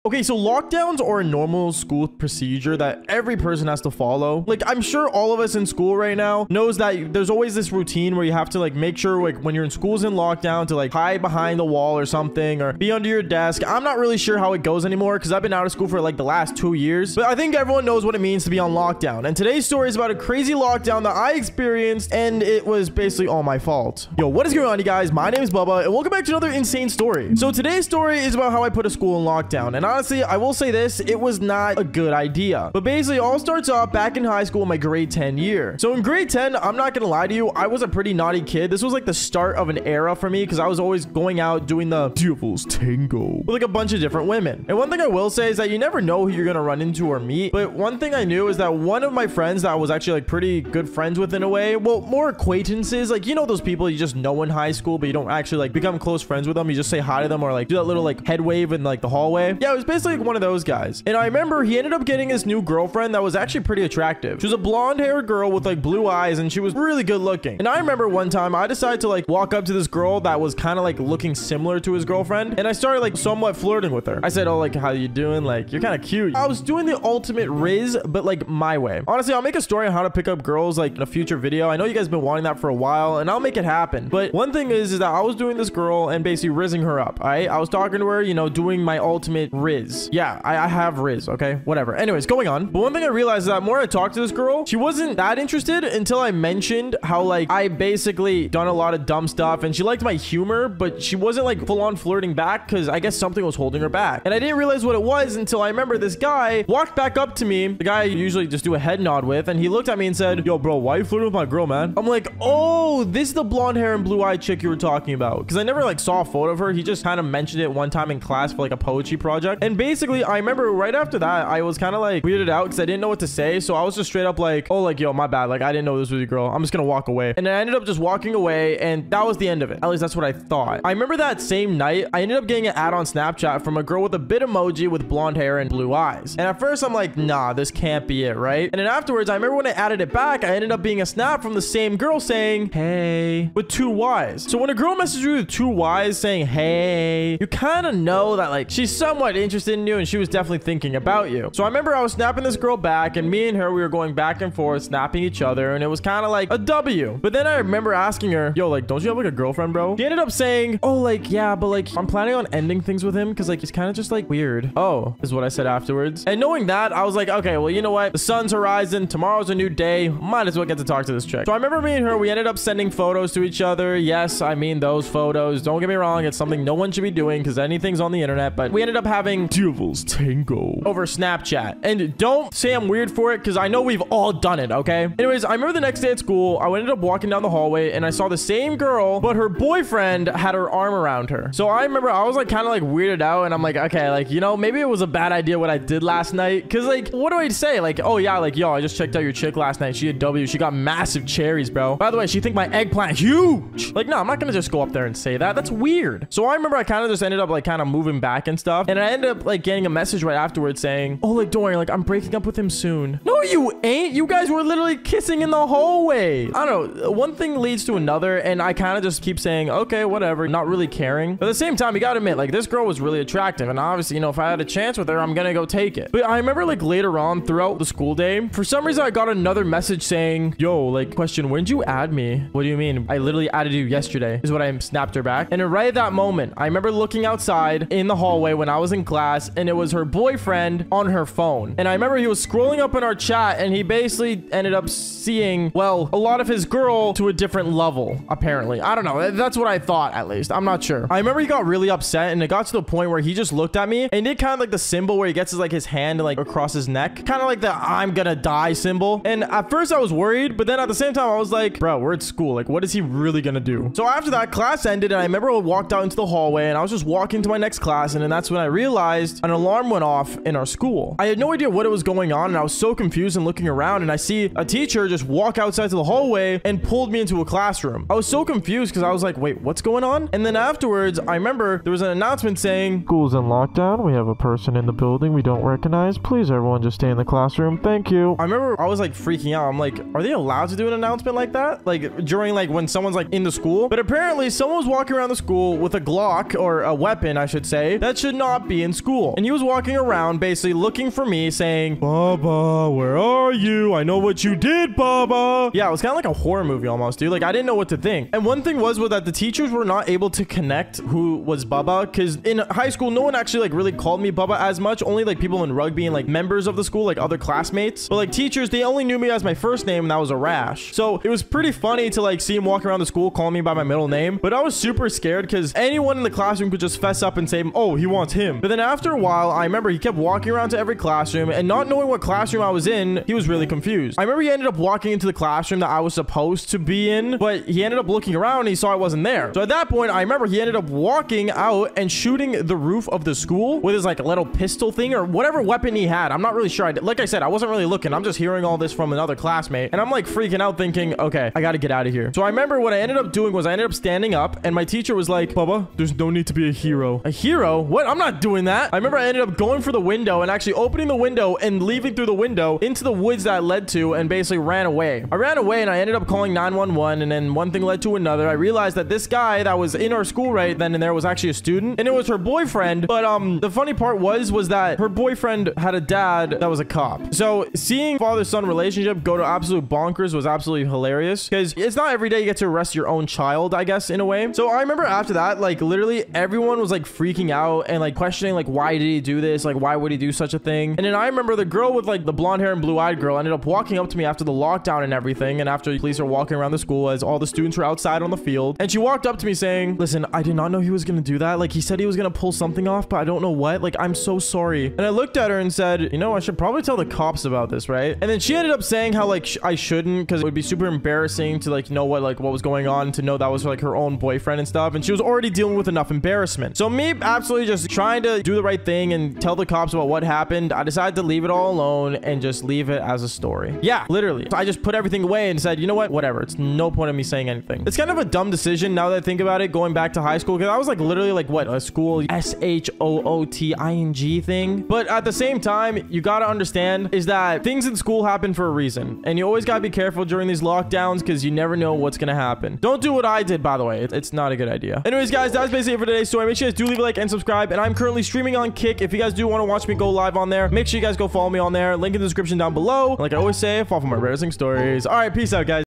Okay, so lockdowns are a normal school procedure that every person has to follow. Like, I'm sure all of us in school right now knows that there's always this routine where you have to like make sure like when you're in school's in lockdown to like hide behind the wall or something or be under your desk. I'm not really sure how it goes anymore because I've been out of school for like the last 2 years, but I think everyone knows what it means to be on lockdown. And today's story is about a crazy lockdown that I experienced, and it was basically all my fault. Yo, what is going on, you guys? My name is Bubba, and welcome back to another insane story. So today's story is about how I put a school in lockdown, and honestly, I will say this, it was not a good idea. But basically, it all starts off back in high school in my grade 10 year. So in grade 10, I'm not gonna lie to you, I was a pretty naughty kid. This was like the start of an era for me because I was always going out doing the devil's tango with like a bunch of different women. And one thing I will say is that you never know who you're gonna run into or meet. But one thing I knew is that one of my friends that I was actually like pretty good friends with in a way, well, more acquaintances, like, you know, those people you just know in high school, but you don't actually like become close friends with them. You just say hi to them or like do that little like head wave in like the hallway. Yeah, it was basically like one of those guys. And I remember he ended up getting his new girlfriend that was actually pretty attractive. She was a blonde haired girl with like blue eyes, and she was really good looking. And I remember one time I decided to like walk up to this girl that was kind of like looking similar to his girlfriend, and I started like somewhat flirting with her. I said, oh, like, how you doing? Like, you're kind of cute. I was doing the ultimate riz, but like my way. Honestly, I'll make a story on how to pick up girls like in a future video. I know you guys have been wanting that for a while, and I'll make it happen. But one thing is that I was doing this girl and basically rizzing her up. All right, I was talking to her, you know, doing my ultimate riz. Yeah, I have riz. Okay, whatever. Anyways, going on. But one thing I realized is that the more I talked to this girl, she wasn't that interested until I mentioned how like I basically done a lot of dumb stuff, and she liked my humor, but she wasn't like full on flirting back because I guess something was holding her back. And I didn't realize what it was until I remember this guy walked back up to me, the guy I usually just do a head nod with, and he looked at me and said, yo, bro, why you flirting with my girl, man? I'm like, oh, this is the blonde hair and blue eyed chick you were talking about, because I never like saw a photo of her. He just kind of mentioned it one time in class for like a poetry project. And basically, I remember right after that, I was kind of like weirded out because I didn't know what to say. So I was just straight up like, oh, like, yo, my bad. Like, I didn't know this was your girl. I'm just gonna walk away. And I ended up just walking away, and that was the end of it. At least that's what I thought. I remember that same night, I ended up getting an ad on Snapchat from a girl with a bit emoji with blonde hair and blue eyes. And at first I'm like, nah, this can't be it, right? And then afterwards, I remember when I added it back, I ended up being a snap from the same girl saying, hey, with 2 Y's. So when a girl messages you with 2 Y's saying, hey, you kind of know that like she's somewhat interested in you, and she was definitely thinking about you. So I remember I was snapping this girl back, and me and her, we were going back and forth, snapping each other, and it was kind of like a W. But then I remember asking her, yo, like, don't you have like a girlfriend, bro? She ended up saying, oh, like, yeah, but like, I'm planning on ending things with him because like he's kind of just like weird. Oh, is what I said afterwards. And knowing that, I was like, okay, well, you know what? The sun's horizon. Tomorrow's a new day. Might as well get to talk to this chick. So I remember me and her, we ended up sending photos to each other. Yes, I mean those photos. Don't get me wrong. It's something no one should be doing because anything's on the internet. But we ended up having devil's tango over Snapchat. And don't say I'm weird for it because I know we've all done it, okay? Anyways, I remember the next day at school, I ended up walking down the hallway and I saw the same girl, but her boyfriend had her arm around her. So I remember I was like kind of like weirded out, and I'm like, okay, like, you know, maybe it was a bad idea what I did last night. Because like, what do I say? Like, oh yeah, like, yo, I just checked out your chick last night. She had W. She got massive cherries, bro. By the way, she think my eggplant huge. Like, no, I'm not gonna just go up there and say that. That's weird. So I remember I kind of just ended up like kind of moving back and stuff. And I ended up like getting a message right afterwards saying, oh, like, don't worry, like, I'm breaking up with him soon. No, you ain't. You guys were literally kissing in the hallway. I don't know. One thing leads to another, and I kind of just keep saying, okay, whatever, not really caring. But at the same time, you gotta admit, like, this girl was really attractive, and obviously, you know, if I had a chance with her, I'm gonna go take it. But I remember like later on throughout the school day, for some reason I got another message saying, yo, like, question, when did you add me? What do you mean? I literally added you yesterday, is what I snapped her back. And right at that moment, I remember looking outside in the hallway when I was in class, and it was her boyfriend on her phone. And I remember he was scrolling up in our chat, and he basically ended up seeing, well, a lot of his girl to a different level, apparently. I don't know. That's what I thought, at least. I'm not sure. I remember he got really upset, and it got to the point where he just looked at me and did kind of like the symbol where he gets his like his hand like across his neck, kind of like the I'm gonna die symbol. And at first I was worried, but then at the same time I was like, bro, we're at school, like, what is he really gonna do? So after that, class ended, and I remember I walked out into the hallway, and I was just walking to my next class, and then that's when I realized an alarm went off in our school. I had no idea what it was going on, and I was so confused and looking around, and I see a teacher just walk outside to the hallway and pulled me into a classroom. I was so confused because I was like, wait, what's going on? And then afterwards, I remember there was an announcement saying, school's in lockdown. We have a person in the building we don't recognize. Please, everyone, just stay in the classroom. Thank you. I remember I was like freaking out. I'm like, are they allowed to do an announcement like that? Like during like when someone's like in the school? But apparently someone was walking around the school with a Glock, or a weapon, I should say, that should not be in school. And he was walking around basically looking for me saying, Baba, where are you? I know what you did, Baba. Yeah, it was kind of like a horror movie almost, dude. Like, I didn't know what to think. And one thing was that the teachers were not able to connect who was Baba, because in high school, no one actually like really called me Baba as much. Only like people in rugby and like members of the school, like other classmates. But like teachers, they only knew me as my first name, and that was Arash. So it was pretty funny to like see him walking around the school calling me by my middle name. But I was super scared because anyone in the classroom could just fess up and say, oh, he wants him. But then after a while, I remember he kept walking around to every classroom, and not knowing what classroom I was in, he was really confused. I remember he ended up walking into the classroom that I was supposed to be in, but he ended up looking around and he saw I wasn't there. So at that point, I remember he ended up walking out and shooting the roof of the school with his like little pistol thing or whatever weapon he had. I'm not really sure. Like I said, I wasn't really looking. I'm just hearing all this from another classmate, and I'm like freaking out thinking, okay, I got to get out of here. So I remember what I ended up doing was I ended up standing up, and my teacher was like, Baba, there's no need to be a hero. A hero? What? I'm not doing that. I remember I ended up going for the window and actually opening the window and leaving through the window into the woods that I led to, and basically ran away. I ran away and I ended up calling 911, and then one thing led to another. I realized that this guy that was in our school right then and there was actually a student, and it was her boyfriend. But the funny part was that her boyfriend had a dad that was a cop. So seeing father-son relationship go to absolute bonkers was absolutely hilarious, because it's not every day you get to arrest your own child, I guess, in a way. So I remember after that, like literally everyone was like freaking out and like questioning like, why did he do this? Like, why would he do such a thing? And then I remember the girl with like the blonde hair and blue-eyed girl ended up walking up to me after the lockdown and everything, and after the police are walking around the school as all the students were outside on the field, and she walked up to me saying, listen, I did not know he was gonna do that. Like, he said he was gonna pull something off, but I don't know what. Like, I'm so sorry. And I looked at her and said, you know, I should probably tell the cops about this, right? And then she ended up saying how like I shouldn't, because it would be super embarrassing to like know what was going on, to know that was like her own boyfriend and stuff, and she was already dealing with enough embarrassment. So me absolutely just trying to do the right thing and tell the cops about what happened, I decided to leave it all alone and just leave it as a story. Yeah, literally. So I just put everything away and said, you know what, whatever, it's no point in me saying anything. It's kind of a dumb decision now that I think about it, going back to high school, because I was like literally like what, a school SHOOTING thing. But at the same time, you got to understand is that things in school happen for a reason, and you always got to be careful during these lockdowns, because you never know what's gonna happen. Don't do what I did, by the way. It's not a good idea. Anyways, guys, that was basically it for today's story. Make sure you guys do leave a like and subscribe, and I'm currently streaming on Kick. If you guys do want to watch me go live on there, make sure you guys go follow me on there. Link in the description down below. Like I always say, fall for my embarrassing stories. All right, peace out, guys.